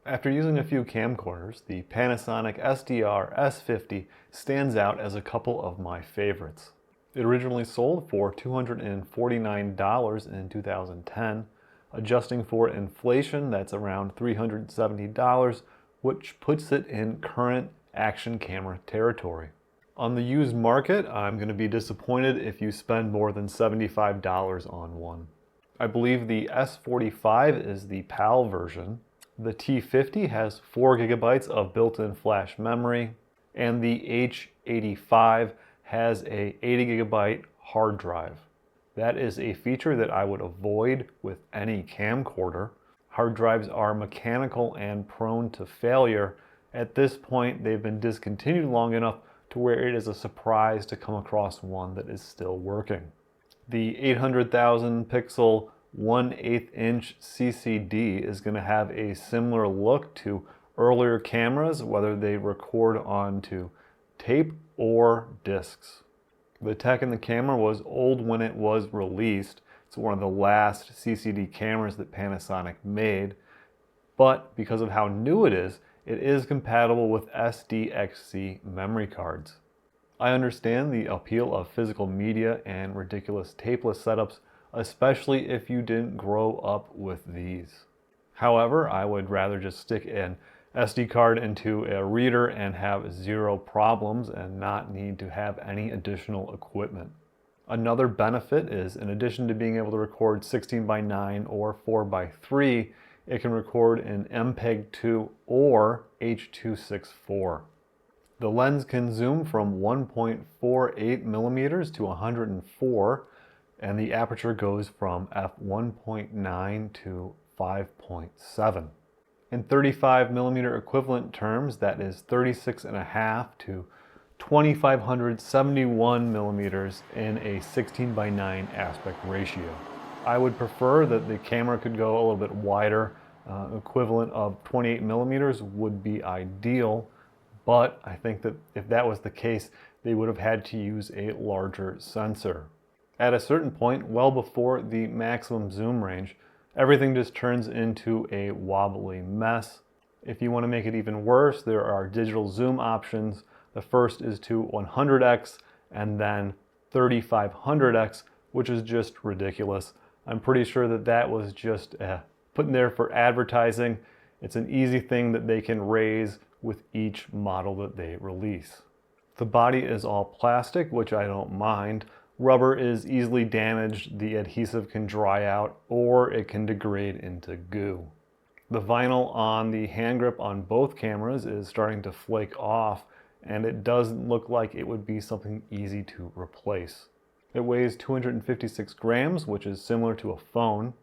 After using a few camcorders, the Panasonic SDR-S50 stands out as a couple of my favorites. It originally sold for $249 in 2010. Adjusting for inflation, that's around $370, which puts it in current action camera territory. On the used market, I'm going to be disappointed if you spend more than $75 on one. I believe the S45 is the PAL version. The T50 has 4 GB of built-in flash memory, and the H85 has a 80 GB hard drive. That is a feature that I would avoid with any camcorder. Hard drives are mechanical and prone to failure. At this point, they've been discontinued long enough to where it is a surprise to come across one that is still working. The 800,000 pixel 1/8 inch CCD is going to have a similar look to earlier cameras, whether they record onto tape or discs. The tech in the camera was old when it was released. It's one of the last CCD cameras that Panasonic made, but because of how new it is compatible with SDXC memory cards. I understand the appeal of physical media and ridiculous tapeless setups, especially if you didn't grow up with these. However, I would rather just stick an SD card into a reader and have zero problems and not need to have any additional equipment. Another benefit is, in addition to being able to record 16:9 or 4:3, it can record in MPEG-2 or H.264. The lens can zoom from 1.48 millimeters to 104, and the aperture goes from f1.9 to 5.7. In 35mm equivalent terms, that is 36.5 to 2571 millimeters in a 16:9 aspect ratio. I would prefer that the camera could go a little bit wider. Equivalent of 28 millimeters would be ideal, but I think that if that was the case, they would have had to use a larger sensor. At a certain point, well before the maximum zoom range, everything just turns into a wobbly mess. If you want to make it even worse, there are digital zoom options. The first is to 100x and then 3500x, which is just ridiculous. I'm pretty sure that that was just put in there for advertising. It's an easy thing that they can raise with each model that they release. The body is all plastic, which I don't mind. Rubber is easily damaged, the adhesive can dry out, or it can degrade into goo. The vinyl on the hand grip on both cameras is starting to flake off, and it doesn't look like it would be something easy to replace. It weighs 256 grams, which is similar to a phone.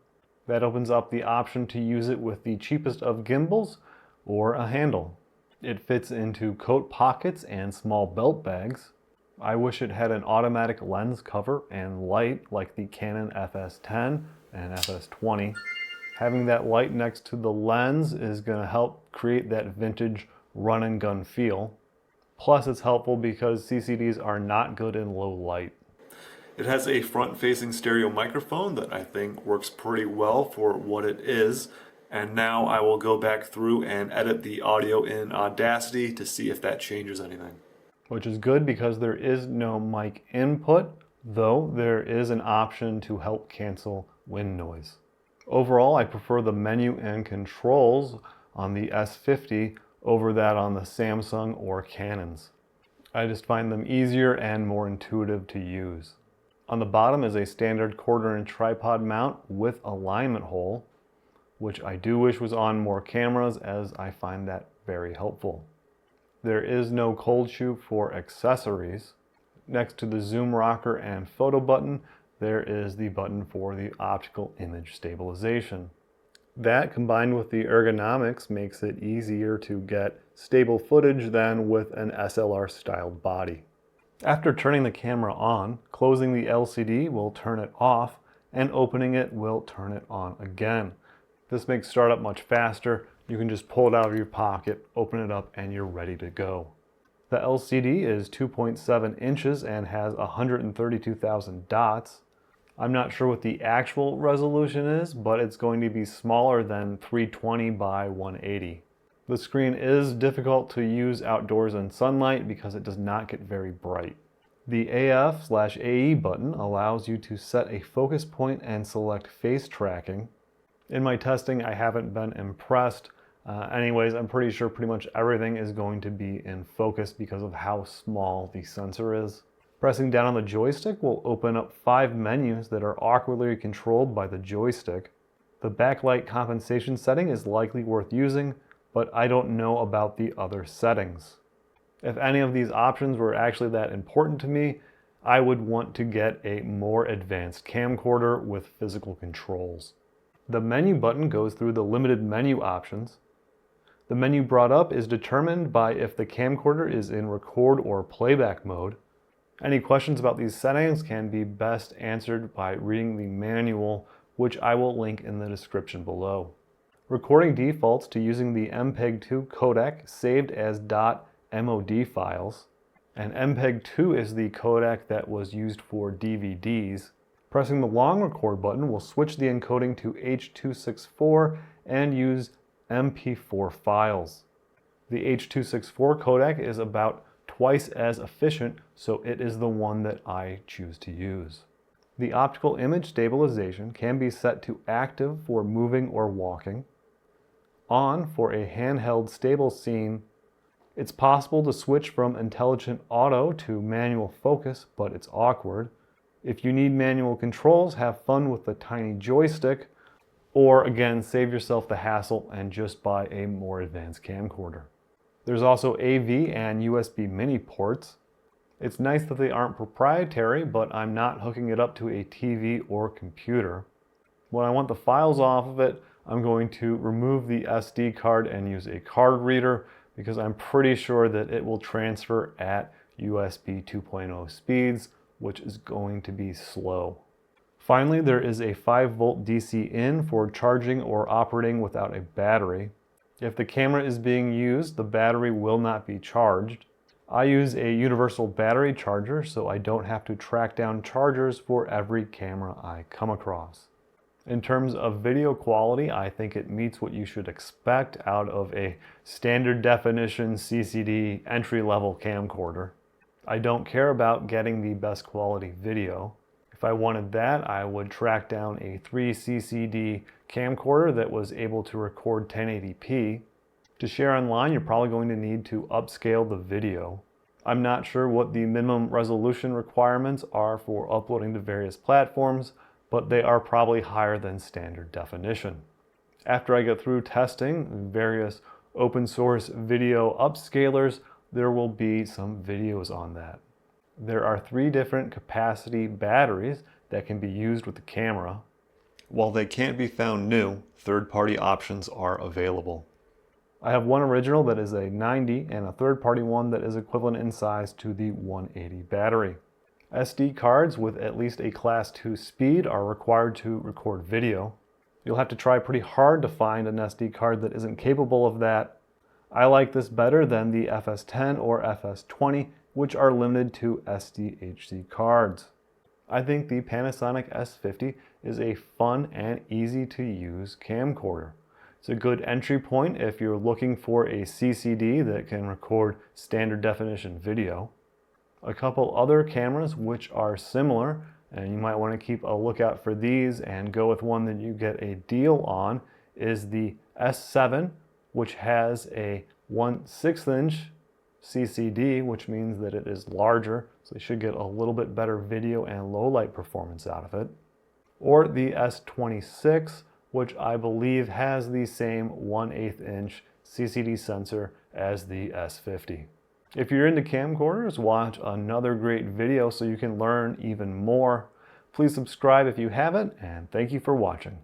That opens up the option to use it with the cheapest of gimbals or a handle. It fits into coat pockets and small belt bags. I wish it had an automatic lens cover and light like the Canon FS10 and FS20. Having that light next to the lens is going to help create that vintage run and gun feel. Plus it's helpful because CCDs are not good in low light. It has a front-facing stereo microphone that I think works pretty well for what it is. And now I will go back through and edit the audio in Audacity to see if that changes anything. Which is good because there is no mic input, though there is an option to help cancel wind noise. Overall, I prefer the menu and controls on the S50 over that on the Samsung or Canons. I just find them easier and more intuitive to use. On the bottom is a standard quarter inch tripod mount with alignment hole, which I do wish was on more cameras, as I find that very helpful. There is no cold shoe for accessories. Next to the zoom rocker and photo button, there is the button for the optical image stabilization. That, combined with the ergonomics, makes it easier to get stable footage than with an SLR styled body. After turning the camera on, closing the LCD will turn it off, and opening it will turn it on again. This makes startup much faster. You can just pull it out of your pocket, open it up, and you're ready to go. The LCD is 2.7 inches and has 132,000 dots. I'm not sure what the actual resolution is, but it's going to be smaller than 320 by 180. The screen is difficult to use outdoors in sunlight because it does not get very bright. The AF/AE button allows you to set a focus point and select face tracking. In my testing, I haven't been impressed. Anyways, I'm pretty sure pretty much everything is going to be in focus because of how small the sensor is. Pressing down on the joystick will open up 5 menus that are awkwardly controlled by the joystick. The backlight compensation setting is likely worth using, but I don't know about the other settings. If any of these options were actually that important to me, I would want to get a more advanced camcorder with physical controls. The menu button goes through the limited menu options. The menu brought up is determined by if the camcorder is in record or playback mode. Any questions about these settings can be best answered by reading the manual, which I will link in the description below. Recording defaults to using the MPEG-2 codec saved as .mod files, and MPEG-2 is the codec that was used for DVDs. Pressing the long record button will switch the encoding to H.264 and use MP4 files. The H.264 codec is about twice as efficient, so it is the one that I choose to use. The optical image stabilization can be set to active for moving or walking, on for a handheld stable scene. It's possible to switch from intelligent auto to manual focus, but it's awkward. If you need manual controls, have fun with the tiny joystick, or again, save yourself the hassle and just buy a more advanced camcorder. There's also AV and USB mini ports. It's nice that they aren't proprietary, but I'm not hooking it up to a TV or computer. When I want the files off of it, I'm going to remove the SD card and use a card reader because I'm pretty sure that it will transfer at USB 2.0 speeds, which is going to be slow. Finally, there is a 5-volt DC in for charging or operating without a battery. If the camera is being used, the battery will not be charged. I use a universal battery charger, so I don't have to track down chargers for every camera I come across. In terms of video quality, I think it meets what you should expect out of a standard definition CCD entry-level camcorder. I don't care about getting the best quality video. If I wanted that, I would track down a 3 CCD camcorder that was able to record 1080p. To share online, you're probably going to need to upscale the video. I'm not sure what the minimum resolution requirements are for uploading to various platforms, but they are probably higher than standard definition. After I get through testing various open source video upscalers, there will be some videos on that. There are 3 different capacity batteries that can be used with the camera. While they can't be found new, third-party options are available. I have one original that is a 90 and a third-party one that is equivalent in size to the 180 battery. SD cards with at least a Class 2 speed are required to record video. You'll have to try pretty hard to find an SD card that isn't capable of that. I like this better than the FS10 or FS20, which are limited to SDXC cards. I think the Panasonic S50 is a fun and easy to use camcorder. It's a good entry point if you're looking for a CCD that can record standard definition video. A couple other cameras which are similar, and you might want to keep a lookout for these and go with one that you get a deal on, is the S7, which has a 1/6 inch CCD, which means that it is larger, so you should get a little bit better video and low light performance out of it. Or the S26, which I believe has the same 1/8 inch CCD sensor as the S50. If you're into camcorders, watch another great video so you can learn even more. Please subscribe if you haven't, and thank you for watching.